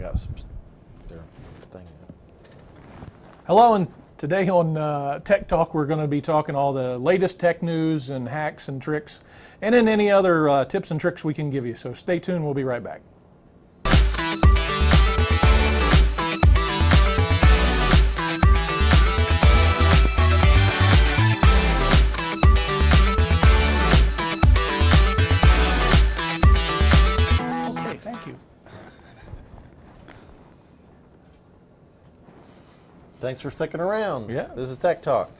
got some their thing. Hello, and today on Tech Talk, we're going to be talking all the latest tech news and hacks and tricks, and then any other tips and tricks we can give you. So stay tuned. We'll be right back. Okay, thank you. Thanks for sticking around. Yeah. This is Tech Talk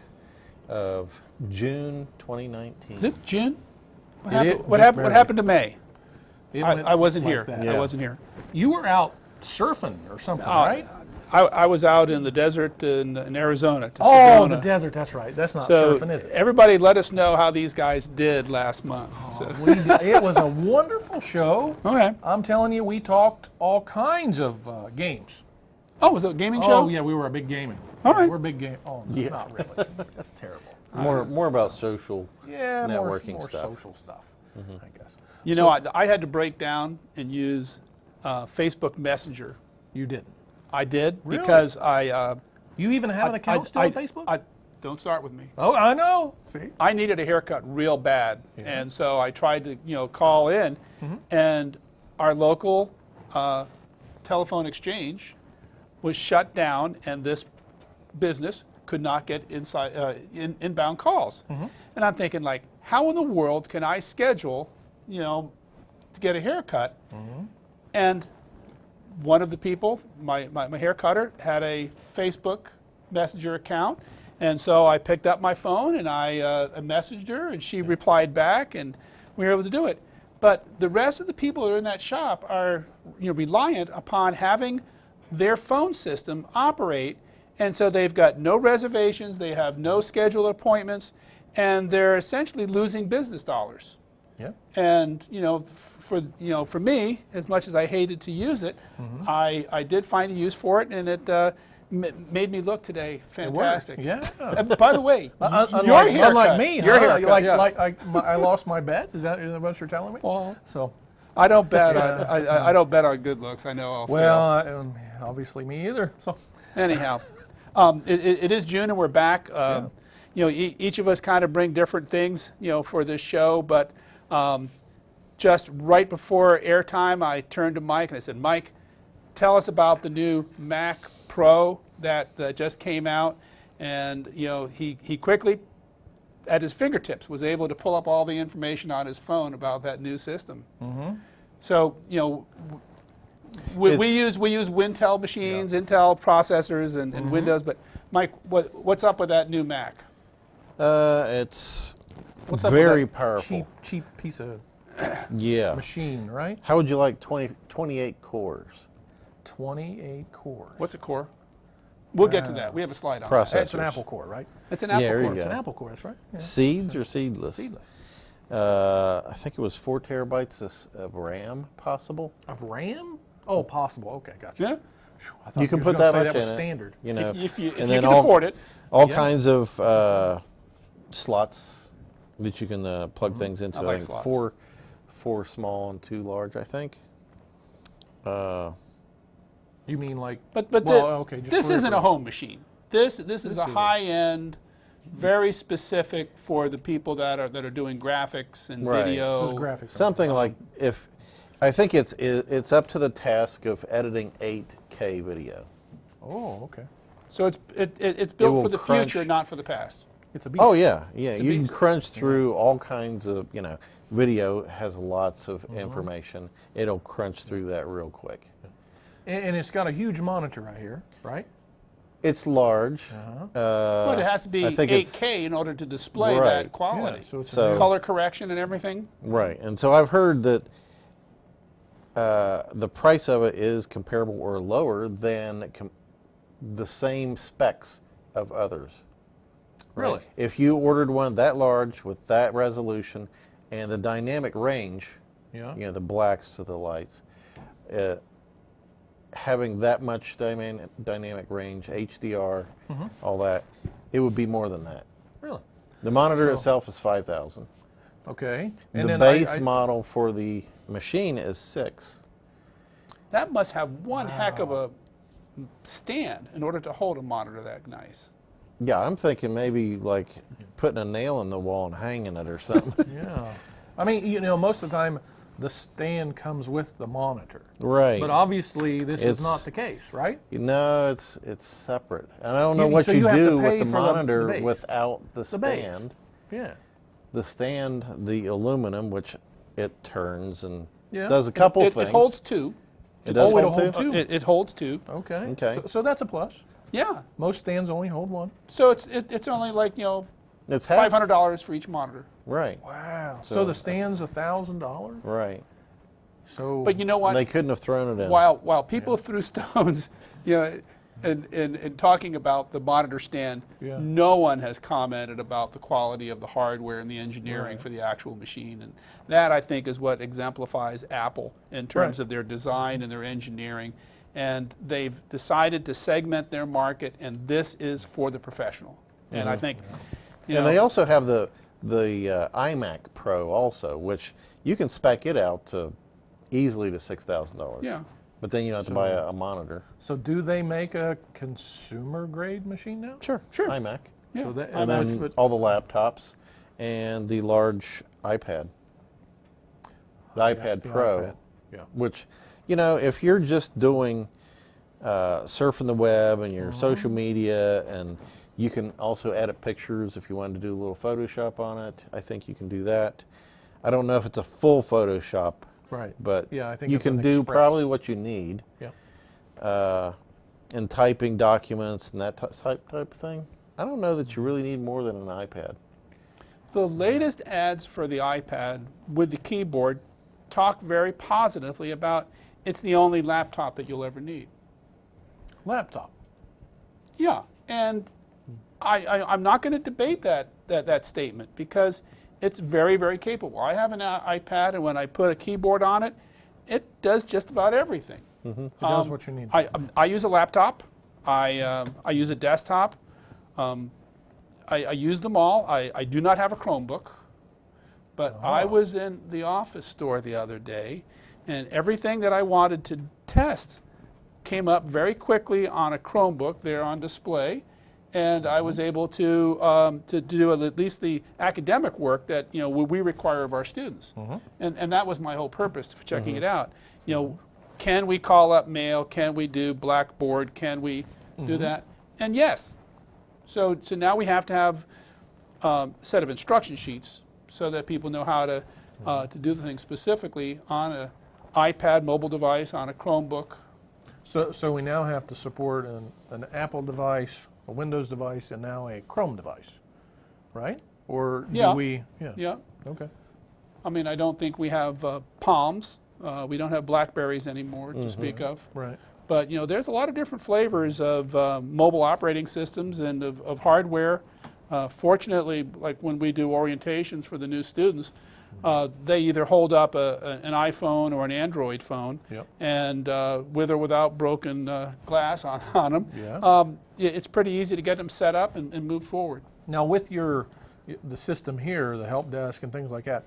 of June 2019. Is it June? What It happened, is, what just happened, barely. what happened to May? It I went wasn't like here. that. Yeah. I wasn't here. You were out surfing or something, right? I was out in the desert in Arizona. To Oh, Sedona. the desert. That's right. That's not So surfing, is it? everybody let us know how these guys did last month. So- It was a wonderful show. Okay. I'm telling you, we talked all kinds of games. Oh, was it a gaming show? Oh, yeah, we were a big gaming. All right. We're a big game. Oh, no, Yeah. not really. That's terrible. More about social Yeah, networking more stuff. social stuff, I guess. You know, I had to break down and use Facebook Messenger. You didn't. I did Really? because You even have an account still on Facebook? Don't start with me. Oh, I know. See? I needed a haircut real bad, and so I tried to call in, and our local telephone exchange was shut down, and this business could not get inbound calls. And I'm thinking, like, how in the world can I schedule, to get a haircut? And one of the people, my hair cutter, had a Facebook Messenger account. And so I picked up my phone and I messaged her, and she replied back, and we were able to do it. But the rest of the people that are in that shop are reliant upon having their phone system operate, and so they've got no reservations, they have no scheduled appointments, and they're essentially losing business dollars. Yeah. And for me, as much as I hated to use it, I did find a use for it, and it made me look today fantastic. Yeah. And by the way, your Unlike haircut, me, your huh? haircut, Like yeah. I lost my bet? Is that what you're telling me? Well, So, I don't bet on I don't bet on good looks. I know I'll fail. Obviously me either. So, Anyhow, it is June and we're back. Each of us kind of bring different things, for this show. But just right before airtime, I turned to Mike and I said, "Mike, tell us about the new Mac Pro that just came out." And he quickly, at his fingertips, was able to pull up all the information on his phone about that new system. So we use Wintel machines, Intel processors, and Windows. But Mike, what's up with that new Mac? It's What's up with very that powerful. cheap piece of Yeah. machine, right? How would you like 28 cores? 28 cores. What's a core? We'll get to that. We have a slide on Processor. that. It's an Apple core, right? It's an Apple there you core. go. It's an Apple core, that's right. Yeah. Seeds or seedless? Seedless. I think it was 4 terabytes of RAM possible. Of RAM? Oh, possible. Okay, gotcha. Yeah. Phew, I thought You can were put gonna that say much that was in it. standard. You know, If you and then can afford it. all Yeah. kinds of slots that you can plug things into. I like think slots. four small and 2 large, I think. You mean like? But okay. Just this isn't a peripherals. home machine. This is a isn't. high-end, very specific for the people that are doing graphics and Right. video. This is graphics. Something like I think it's up to the task of editing 8K video. Oh, okay. So it's It built will for the crunch. future, not for the past. It's a beast. Oh yeah. a You can beast. crunch through all kinds of video has lots of information. It'll crunch through that real quick. And it's got a huge monitor right here, right? It's large. But it has to be I think 8K in order to display Right. that quality. Yeah, so it's So- Color correction and everything. Right, and so I've heard that the price of it is comparable or lower than the same specs of others. Really? If you ordered one that large with that resolution and the dynamic range, Yeah. the blacks to the lights, having that much dynamic range, HDR, all that, it would be more than that. Really? The monitor So- itself is $5,000. Okay. The base model for the machine is $6,000. that must have one heck of a stand in order to hold a monitor that nice. Yeah, I'm thinking maybe like putting a nail in the wall and hanging it or something. Yeah. I mean, you know, most of the time the stand comes with the monitor. Right. But obviously this is It's- not the case, right? No, it's separate. And I don't know You- what so you you have to do pay with the for the monitor base. without the The base. stand. Yeah. The stand, the aluminum, which it turns and Yeah. does a couple It things. holds two. It does Oh, it'll hold hold two? two. It holds two. Okay. Okay. So that's a plus. Yeah. Most stands only hold one. So it's only like, you know, It's half. $500 for each monitor. Right, Wow. So, So- the stand's $1,000. right. So. But you know what? And they couldn't have thrown it in. While people threw stones, you know, in talking about the monitor stand, Yeah. no one has commented about the quality of the hardware and the engineering Right. for the actual machine. And that, I think, is what exemplifies Apple in terms Right. of their design and their engineering. And they've decided to segment their market, and this is for the professional. And I think, you And know, they also have the iMac Pro also, which you can spec it out to easily to $6,000. yeah. But then you have to buy a monitor. So do they make a consumer grade machine now? Sure, iMac. So that, And that's then what- all the laptops and the large iPad. The Yes, iPad the Pro, iPad. Yeah. which, you know, if you're just doing surfing the web and your social media, and you can also edit pictures if you wanted to do a little Photoshop on it, I think you can do that. I don't know if it's a full Photoshop, Right. but Yeah, I think you it's can an do express. probably what you need. Yeah. And typing documents and that type of thing. I don't know that you really need more than an iPad. The latest ads for the iPad with the keyboard talk very positively about it's the only laptop that you'll ever need. Laptop. Yeah, and I'm not going to debate that statement because it's very, very capable. I have an iPad, and when I put a keyboard on it, it does just about everything. It does what you need. I use a laptop. I use a desktop. I use them all. I do not have a Chromebook, but I was in the Office store the other day, and everything that I wanted to test came up very quickly on a Chromebook there on display, and I was able to do at least the academic work that we require of our students, and that was my whole purpose for checking it out. Can we call up mail? Can we do Blackboard? Can we do that? And yes. So now we have to have a set of instruction sheets so that people know how to do the thing specifically on an iPad mobile device, on a Chromebook. So we now have to support an Apple device, a Windows device, and now a Chrome device, right? Or do Yeah. we? Yeah. Yeah. Okay. I mean, I don't think we have Palms. We don't have Blackberries anymore to speak of. Right. But there's a lot of different flavors of mobile operating systems and of hardware. Fortunately, like when we do orientations for the new students, they either hold up an iPhone or an Android phone, Yep. and with or without broken glass on them, Yeah. it's pretty easy to get them set up and move forward. Now with the system here, the help desk and things like that,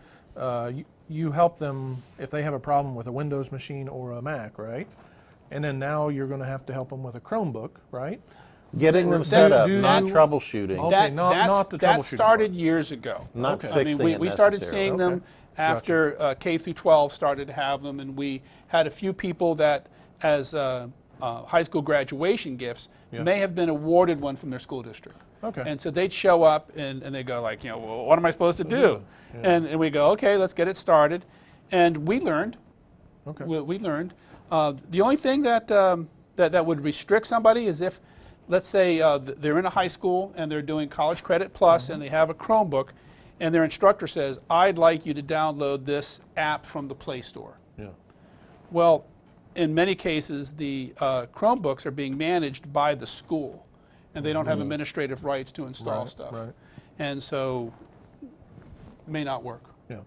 you help them if they have a problem with a Windows machine or a Mac, right? And then now you're going to have to help them with a Chromebook, right? Getting them set up, do not you- troubleshooting. Okay, not the that troubleshooting started years ago. Not Okay. I mean, fixing it we started necessarily. seeing them after K through 12 started to have them, and we had a few people that, as high school graduation gifts, may have been awarded one from their school district. Okay. And so they'd show up and they go like, well, what am I supposed to do? And we go, okay, let's get it started. And we learned. Okay. We learned. The only thing that would restrict somebody is if, let's say, they're in a high school and they're doing College Credit Plus and they have a Chromebook, and their instructor says, I'd like you to download this app from the Play Store. Yeah. Well, in many cases, the Chromebooks are being managed by the school, and they don't have administrative rights to install stuff. Right. And so, may not work. Yeah.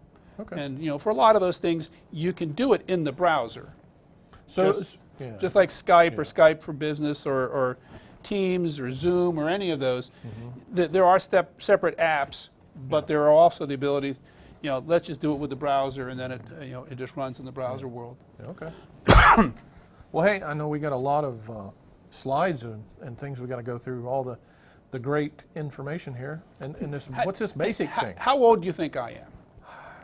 Okay. And for a lot of those things, you can do it in the browser. So just- Just like Skype or Skype for Business or Teams or Zoom or any of those, there are separate apps, but there are also the abilities, let's just do it with the browser, and then it just runs in the browser world. okay. Well, hey, I know we got a lot of slides and things we got to go through, all the great information here. And this, what's this basic thing? How old do you think I am?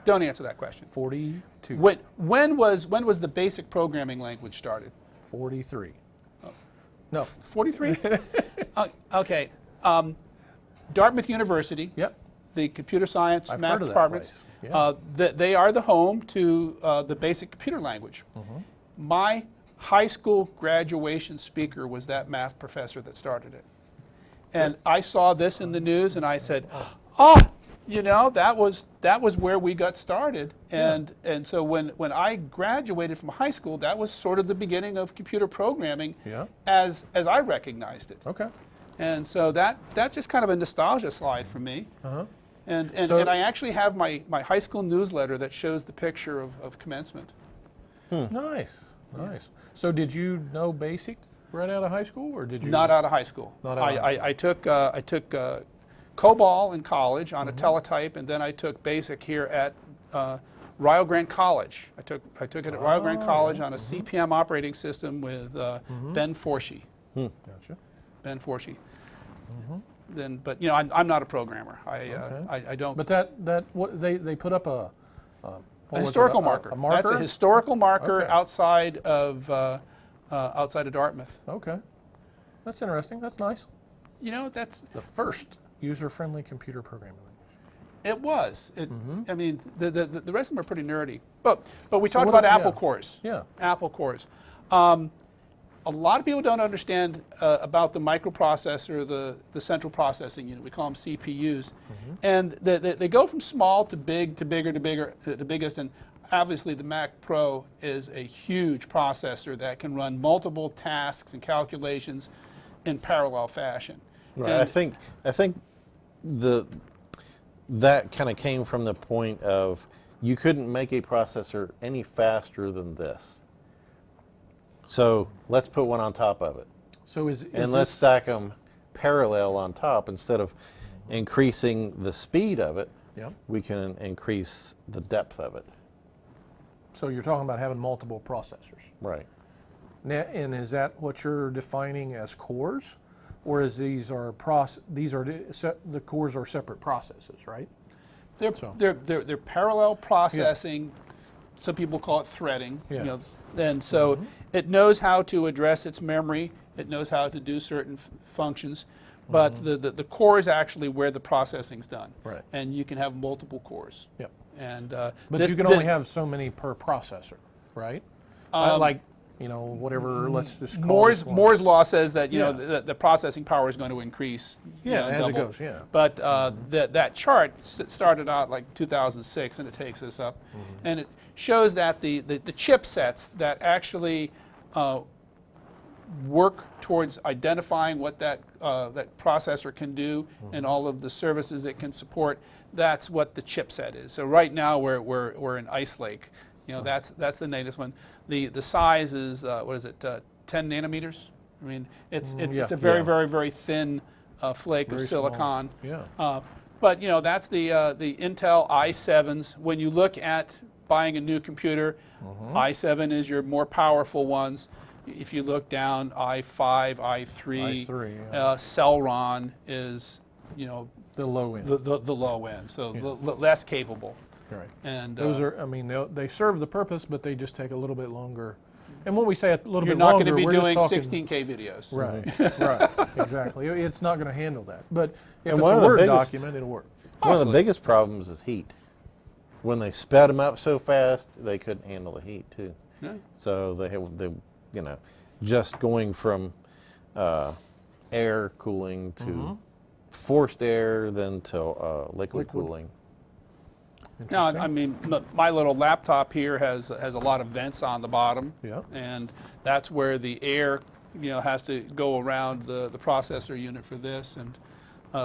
Don't answer that question. 42. When was the basic programming language started? 43. No. 43? Okay. Dartmouth University. Yep. The computer science I've math heard of that departments. place. Yeah. They are the home to the basic computer language. My high school graduation speaker was that math professor that started it. And I saw this in the news and I said, oh, you know, that was where we got started. And so when I graduated from high school, that was sort of the beginning of computer programming as I recognized it. Okay. And so that's just kind of a nostalgia slide for me. And I actually have my high school newsletter that shows the picture of commencement. Nice, nice. So did you know BASIC right out of high school, or did you? Not out of high school. Not out of high school. I took COBOL in college on a teletype, and then I took BASIC here at Rio Grande College. I took it at Rio Grande College on a CPM operating system with Ben Forshee. Gotcha. Ben Forshee. But you know, I'm not a programmer. I don't. But that what they put up a historical marker. A marker. That's a historical marker Okay. outside of Dartmouth. Okay. That's interesting. That's nice. You know, that's The first user-friendly computer programming language. it was. I mean, the rest of them are pretty nerdy. But we So talked what about are- Apple yeah. cores. Yeah. Apple cores. A lot of people don't understand about the microprocessor, the central processing unit. We call them CPUs, and they go from small to big to bigger to bigger to biggest. And obviously, the Mac Pro is a huge processor that can run multiple tasks and calculations in parallel fashion. Right. And I think that kind of came from the point of you couldn't make a processor any faster than this. So let's put one on top of it, So is and let's stack them parallel on top. Instead of increasing the speed of it, Yep. we can increase the depth of it. So you're talking about having multiple processors. Right. And is that what you're defining as cores, or is the cores are separate processes, right? They're parallel processing. Some people call it threading. Yeah. You know, and so it knows how to address its memory. It knows how to do certain functions. But the core is actually where the processing's done. Right. And you can have multiple cores. Yep. And But you can only have so many per processor, right? Like, you know, whatever. Let's just call this one. Moore's law says that you know Yeah. the processing power is going to increase. you Yeah, know, as it double. goes, yeah. But that chart started out like 2006, and it takes us up, and it shows that the chipsets that actually work towards identifying what that processor can do and all of the services it can support. That's what the chipset is. So right now we're in Ice Lake. You know, that's the latest one. The size is what is it? 10 nanometers. I mean, it's a very thin flake Very of small. silicon. Yeah. But you know, that's the Intel i7s. When you look at buying a new computer, i7 is your more powerful ones. If you look down, i5, i3, i3, Celeron is, you know, The low end. the low end, so less capable. Right. And Those are, I mean, they serve the purpose, but they just take a little bit longer. And when we say a little you're bit not longer, going to be we're just doing talking, 16K videos. Right, right, exactly. It's not going to handle that. But if And it's one a of the Word biggest- document, it'll work. One of the Possibly. biggest problems is heat. When they sped them up so fast, they couldn't handle the heat too. Yeah. So they you know, just going from air cooling to forced air, then to liquid cooling. Now, I mean, my little laptop here has a lot of vents on the bottom, Yeah. and that's where the air, you know, has to go around the processor unit for this. And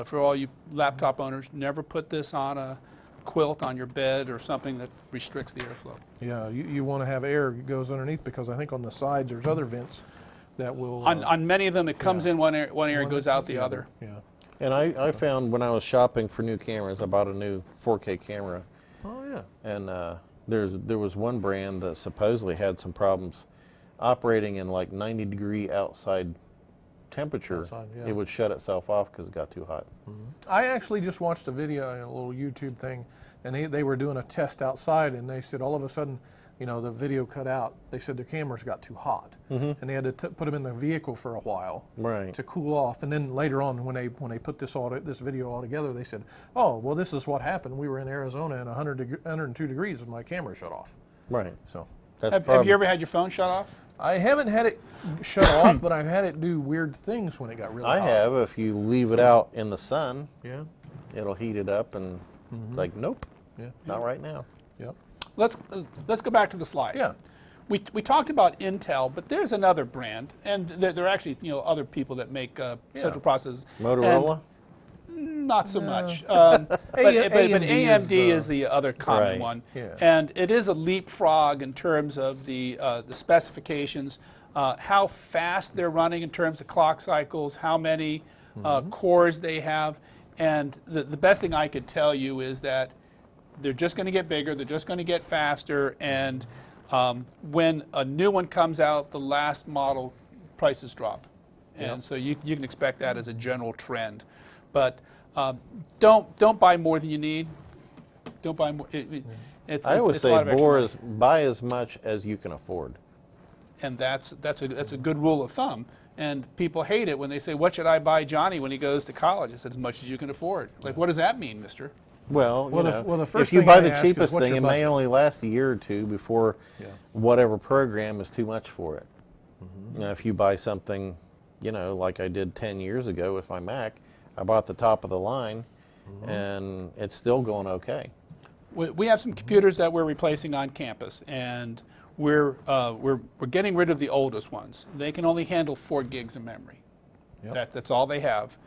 for all you laptop owners, never put this on a quilt on your bed or something that restricts the airflow. Yeah, you want to have air that goes underneath, because I think on the sides there's other vents that will. On many of them, it comes in one air, and goes out the other. Yeah. And I found when I was shopping for new cameras, I bought a new 4K camera, Oh yeah. and there was one brand that supposedly had some problems operating in like 90-degree outside temperature, Outside, yeah. it would shut itself off because it got too hot. I actually just watched a video, a little YouTube thing, and they were doing a test outside, and they said all of a sudden, the video cut out. They said their cameras got too hot, and they had to put them in the vehicle for a while Right. to cool off. And then later on, when they put this video all together, they said, "Oh, well, this is what happened. We were in Arizona and 102 degrees, and my camera shut off." Right. So That's Have you ever had your phone shut off? I haven't had it shut off, but I've had it do weird things when it got really I hot. have. If you leave it out in the sun, Yeah. it'll heat it up and like, nope, Yeah. not right now. Yep. Let's go back to the slides. Yeah. We talked about Intel, but there's another brand, and there are actually other people that make central processors. Motorola? And not so much. But AMD is the other common Right. one, Yeah. and it is a leapfrog in terms of the specifications, how fast they're running in terms of clock cycles, how many cores they have, and the best thing I could tell you is that they're just going to get bigger, they're just going to get faster, and when a new one comes out, the last model prices drop. And so you can expect that as a general trend. But don't buy more than you need. Don't buy more. I always it's a lot say of extra money. buy as much as you can afford. And that's a good rule of thumb. And people hate it when they say, "What should I buy Johnny when he goes to college?" I said, "As much as you can afford." Like, what does that mean, mister? Well, the first if you thing buy I the ask is, cheapest what's thing, your it may budget? only last a year or two before whatever program is too much for it. Now, if you buy something, like I did 10 years ago with my Mac, I bought the top of the line, and it's still going okay. We have some computers that we're replacing on campus, and we're getting rid of the oldest ones. They can only handle 4 gigs of memory. Yep. That's all they have.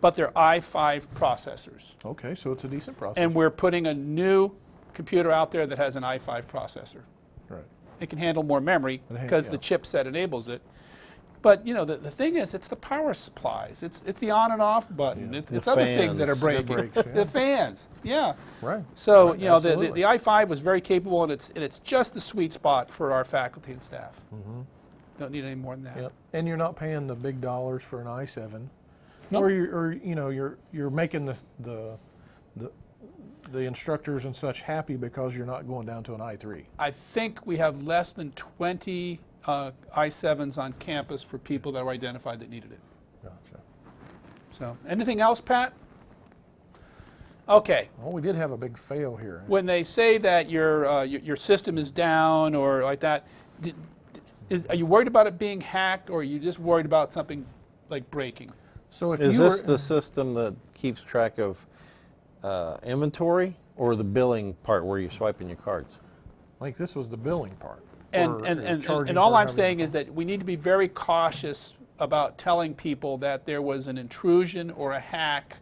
But they're i5 processors. Okay, so it's a decent processor. And we're putting a new computer out there that has an i5 processor. Right. It can handle more memory because the yeah. chipset enables it. But the thing is, it's the power supplies. It's the on and off button. Yeah. It's The other things that are fans. breaking. The brakes, yeah. The fans, yeah. Right. So Right, the absolutely. i5 was very capable, and it's just the sweet spot for our faculty and staff. Don't need any more than that. Yep. And you're not paying the big dollars for an i7. Nope. Or you're making the instructors and such happy because you're not going down to an i3. I think we have less than 20 i7s on campus for people that were identified that needed it. Gotcha. So, anything else, Pat? Okay. Well, we did have a big fail here. When they say that your system is down or like that, are you worried about it being hacked, or are you just worried about something like breaking? So if Is you this were, the system that keeps track of inventory, or the billing part where you're swiping your cards? like this was the billing part. And charging all for I'm having saying the- is that we need to be very cautious about telling people that there was an intrusion or a hack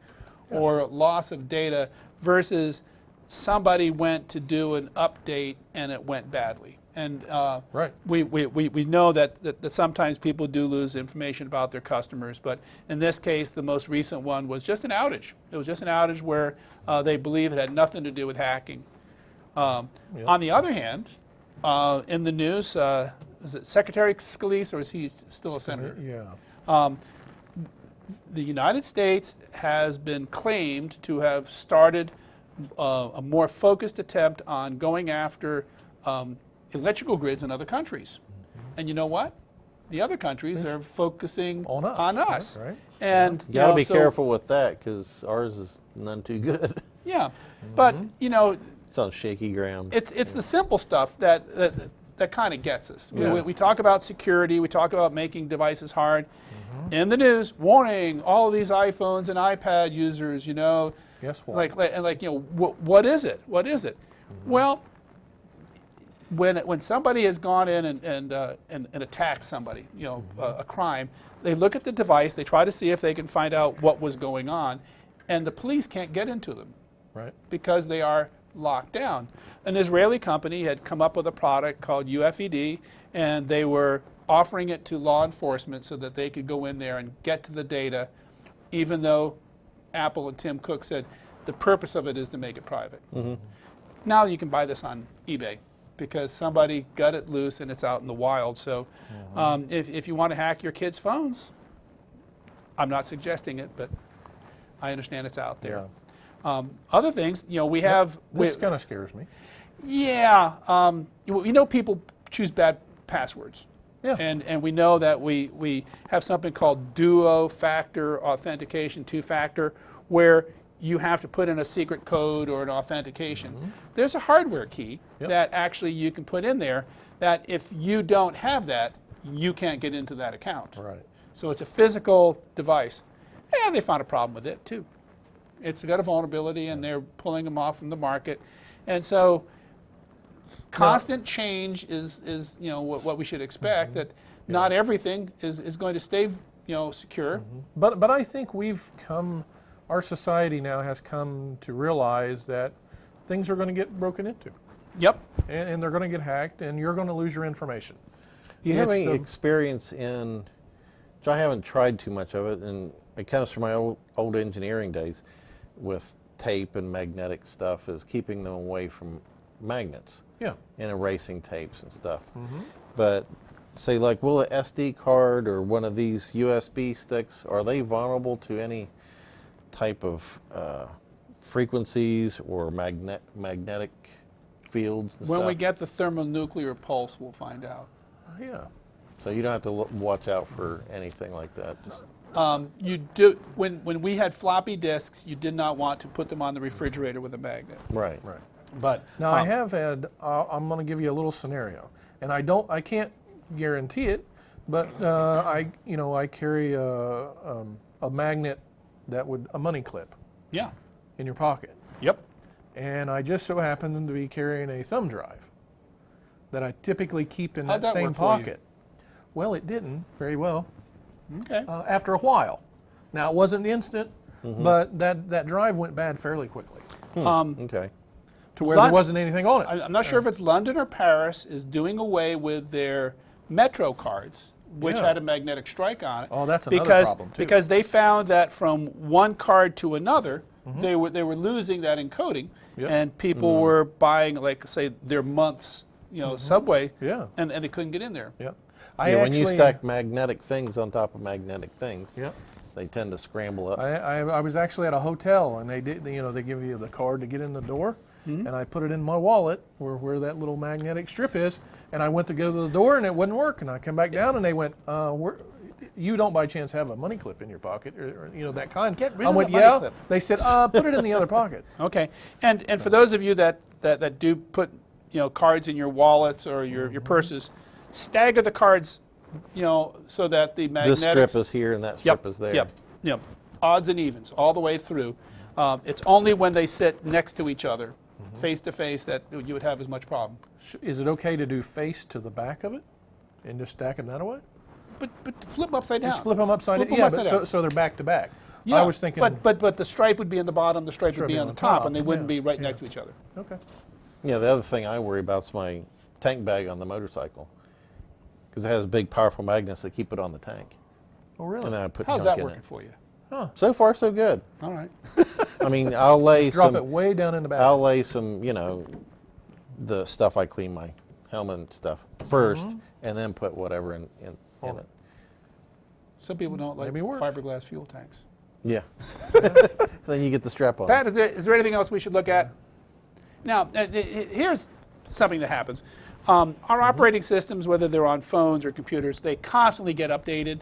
or loss of data versus somebody went to do an update and it went badly. And Right. we know that sometimes people do lose information about their customers, but in this case, the most recent one was just an outage. It was just an outage where they believe it had nothing to do with hacking. On the other hand, in the news, is it Secretary Scalise, or is he still a senator? Yeah. The United States has been claimed to have started a more focused attempt on going after electrical grids in other countries. And you know what? The other countries are focusing On us, right? And You got to be so- careful with that because ours is none too good. Yeah, but It's on shaky ground. it's the simple stuff that kind of gets us. Yeah. We talk about security. We talk about making devices hard. In the news, warning: all of these iPhones and iPad users, Guess what? what is it? What is it? Well, when somebody has gone in and attacked somebody, a crime, they look at the device, they try to see if they can find out what was going on, and the police can't get into them Right. because they are locked down. An Israeli company had come up with a product called UFED, and they were offering it to law enforcement so that they could go in there and get to the data, even though Apple and Tim Cook said the purpose of it is to make it private. Now you can buy this on eBay. because somebody got it loose and it's out in the wild. So if you want to hack your kids' phones, I'm not suggesting it, but I understand it's out there. Other things, we have... This kind of scares me. Yeah. We know people choose bad passwords. Yeah. And we know that we have something called duo factor authentication, two-factor, where you have to put in a secret code or an authentication. There's a hardware key that actually you can put in there that if you don't have that, you can't get into that account. Right. So it's a physical device. Yeah, they found a problem with it too. It's got a vulnerability and they're pulling them off from the market. And so constant change is what we should expect, that not everything is going to stay secure. But I think our society now has come to realize that things are going to get broken into. Yep. And they're going to get hacked, and you're going to lose your information. Do you have any experience in, which I haven't tried too much of it, and it comes from my old engineering days, with tape and magnetic stuff, is keeping them away from magnets. Yeah. And erasing tapes and stuff. But say like, will an SD card or one of these USB sticks, are they vulnerable to any type of frequencies or magnetic fields and When stuff? we get the thermonuclear pulse, we'll find out. Yeah. So you don't have to watch out for anything like that. Just You do when we had floppy disks, you did not want to put them on the refrigerator with a magnet. right. But Now I have had. I'm going to give you a little scenario, and I can't guarantee it, but I carry a magnet that would a money clip yeah, in your pocket, yep. and I just so happen to be carrying a thumb drive that I typically keep in How'd that that same work for you? pocket. Well, it didn't very well. Okay. After a while. Now it wasn't instant, but that drive went bad fairly quickly Okay. to where there wasn't anything on it. I'm not sure if it's London or Paris is doing away with their Metro cards, which Yeah. had a magnetic strike on it. Oh, that's another problem, too. Because they found that from one card to another, they were losing that encoding, Yep. and people were buying, like, say, their month's subway, Yeah. and they couldn't get in there. Yep. When you stack magnetic things on top of magnetic things, Yep. they tend to scramble up. I was actually at a hotel, and they give you the card to get in the door, and I put it in my wallet where that little magnetic strip is, and I went to go to the door, and it wouldn't work, and I come back down, and they went, you don't by chance have a money clip in your pocket, or that kind. Get rid I of went, the money yeah. clip. They said, put it in the other pocket. Okay, and for those of you that do put cards in your wallets or your purses, stagger the cards, so that the magnetics. This strip is here and that strip is there. Yep. Odds and evens all the way through. It's only when they sit next to each other, face to face, that you would have as much problem. Is it okay to do face to the back of it, and just stack them that way? But flip them upside down. Just flip them upside Flip down. 'em Yeah, upside but down. so they're back to back. Yeah, I was thinking. But the stripe would be on the bottom, the stripe would be on the top, and they wouldn't yeah, be right yeah. next to each other. Okay. Yeah, the other thing I worry about is my tank bag on the motorcycle, because it has big, powerful magnets that keep it on the tank. Oh, really? And then I put How's junk that in working it. for you? So far, so good. All right. I mean, I'll lay Drop it way down in the back. I'll lay some, the stuff I clean my helmet and stuff first, and then put whatever in it. Some people don't like Maybe it works. fiberglass fuel tanks. Yeah. Then you get the strap on. Pat, is there anything else we should look at? Now, here's something that happens. Our operating systems, whether they're on phones or computers, they constantly get updated.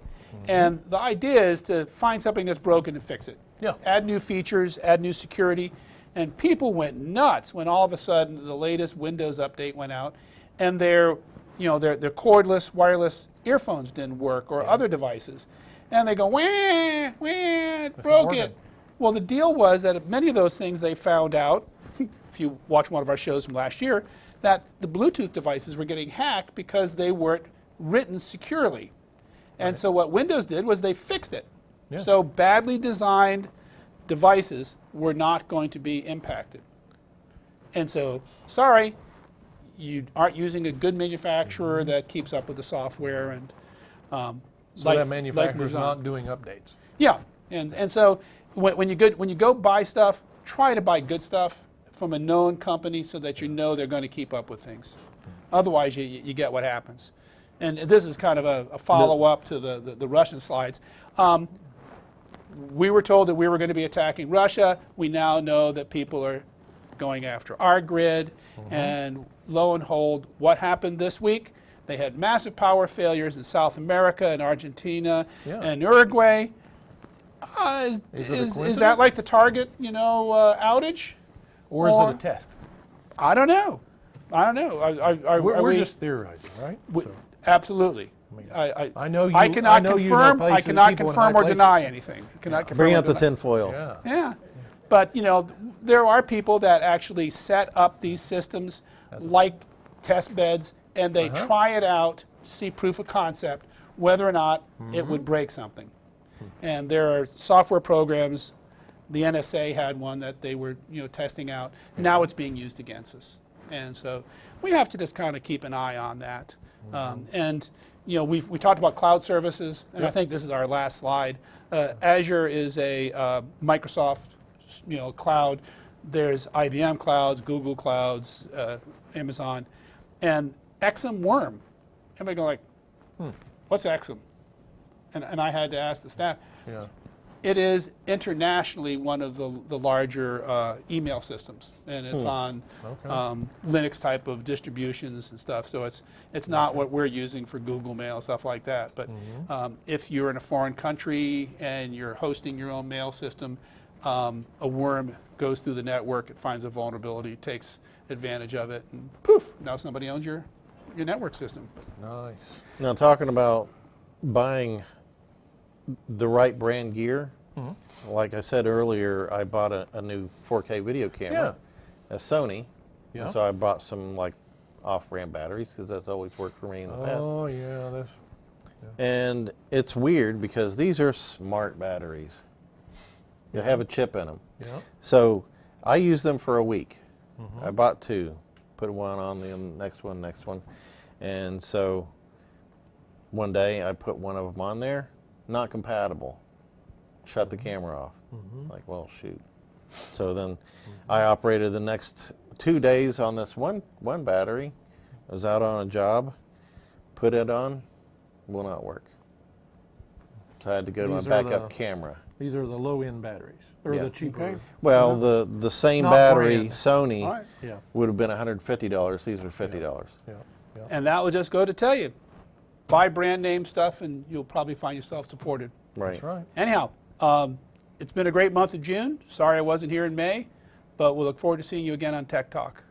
And the idea is to find something that's broken and fix it. Yeah. Add new features, add new security. And people went nuts when all of a sudden the latest Windows update went out, and their cordless, wireless earphones didn't work, or other devices. And they go, wah, wah, it broke working. it. Well, the deal was that many of those things they found out, if you watch one of our shows from last year, that the Bluetooth devices were getting hacked because they weren't written securely. And so what Windows did was they fixed it. Yeah. So badly designed devices were not going to be impacted. And so, sorry, you aren't using a good manufacturer that keeps up with the software, and So life that manufacturer's moves on. not doing updates. Yeah, and so when you go buy stuff, try to buy good stuff from a known company so that you know they're going to keep up with things. Otherwise, you get what happens. And this is kind of a follow-up to the Russian slides. We were told that we were going to be attacking Russia. We now know that people are going after our grid. And lo and behold, what happened this week? They had massive power failures in South America and Argentina and Uruguay. Is that like the Target, outage? Or is it a test? I don't know. We're just theorizing, right? Absolutely. I know you. I cannot confirm. I cannot confirm or deny anything. Bring out the tinfoil. Yeah. But there are people that actually set up these systems like test beds, and they try it out, see proof of concept, whether or not it would break something. And there are software programs. The NSA had one that they were testing out. Now it's being used against us, and so we have to just kind of keep an eye on that. And we talked about cloud services, and I think this is our last slide. Azure is a Microsoft cloud. There's IBM clouds, Google clouds, Amazon, and Exum Worm. Everybody go like, what's Exum? And I had to ask the staff. Yeah. It is internationally one of the larger email systems, and it's on Linux type of distributions and stuff. So it's not what we're using for Google Mail, stuff like that. But if you're in a foreign country and you're hosting your own mail system, a worm goes through the network, it finds a vulnerability, takes advantage of it, and poof, now somebody owns your network system. Nice. Now, talking about buying the right brand gear, like I said earlier, I bought a new 4K video camera, a Sony, and so I bought some like off-brand batteries because that's always worked for me in the past. Oh yeah, And it's weird because these are smart batteries. They have a chip in them. Yeah. So I use them for a week. I bought two, put one on the next one, and so one day I put one of them on there, not compatible. Shut the camera off. Like, well, shoot. So then I operated the next 2 days on this one battery. I was out on a job, put it on, will not work. So I had to go to my backup camera. These are the low-end batteries, or the cheaper. Well, the same Not battery, brand. Sony, Yeah. would have been $150. These were $50. Yeah. And that will just go to tell you, buy brand name stuff and you'll probably find yourself supported. Right. That's right. Anyhow, it's been a great month of June. Sorry I wasn't here in May, but we'll look forward to seeing you again on Tech Talk.